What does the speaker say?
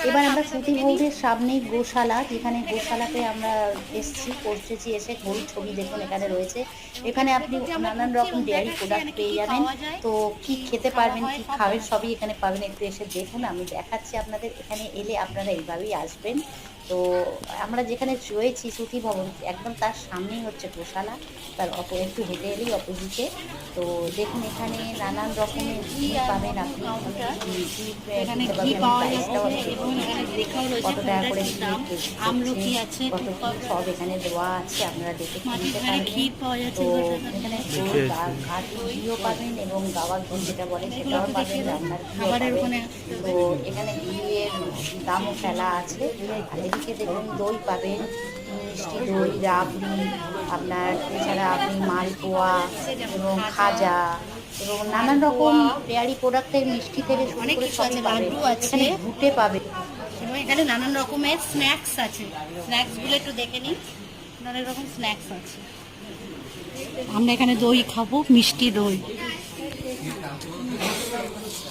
এবার আমরা সুতি ভবনের সামনেই গোশালা, যেখানে গোশালাতে আমরা পৌঁছেছি, এসে গরুর ছবি দেখুন এখানে রয়েছে। এখানে আপনি নানান রকম ডেয়ারি প্রোডাক্ট পেয়ে যাবেন। তো কি খেতে পারবেন, কি খাবেন, সবই এখানে পাবেন। একটু এসে দেখুন, আমি দেখাচ্ছি আপনাদের। এখানে এলে আপনারা এইভাবেই আসবেন। তো আমরা যেখানে রয়েছি সুতি ভবন, একদম তার সামনেই হচ্ছে গোশালা, তার একটু হেঁটে এলেই অপোজিটে। তো দেখুন এখানে নানান রকমের ঘি পাবেন আপনি, ঘি এখানে কিনতে ঘি পারবেন, পাওয়া প্রাইসটাও যাচ্ছে আমি এবং দেখিয়ে এখানে দিচ্ছি লেখাও রয়েছে কত টাকা করে প্রোডাক্টের দাম। আমলকি আছে, কত কি সব এখানে দেওয়া আছে, আপনারা দেখে কিনতে এখানে পারবেন। ক্ষীর পাওয়া যাচ্ছে, তো এখানে ঘাটি ঘিও পাবেন এবং গাওয়া ঘি যেটা বলে সেটাও পাবেন, রান্নার ঘিও খাবারের পাবেন। ওখানে তো এখানে ঘিয়ের দামও ফেলা আছে। আর এদিকে দেখুন দই পাবেন, মিষ্টি দই, রাবড়ি, আপনার এছাড়া আপনি মালপোয়া এবং খাজা এবং নানান রকম ডেয়ারি প্রোডাক্টের মিষ্টি থেকে শুরু অনেক করে কিছু সবই আছে, পাবেন। লাড্ডু আছে এখানে ঘুটে পাবেন। এবং এখানে নানান রকমের স্ন্যাক্স আছে। স্ন্যাক্সগুলো একটু দেখে নিন, অনেক রকম স্ন্যাক্স আছে। আমরা এখানে দই খাবো, মিষ্টি দই।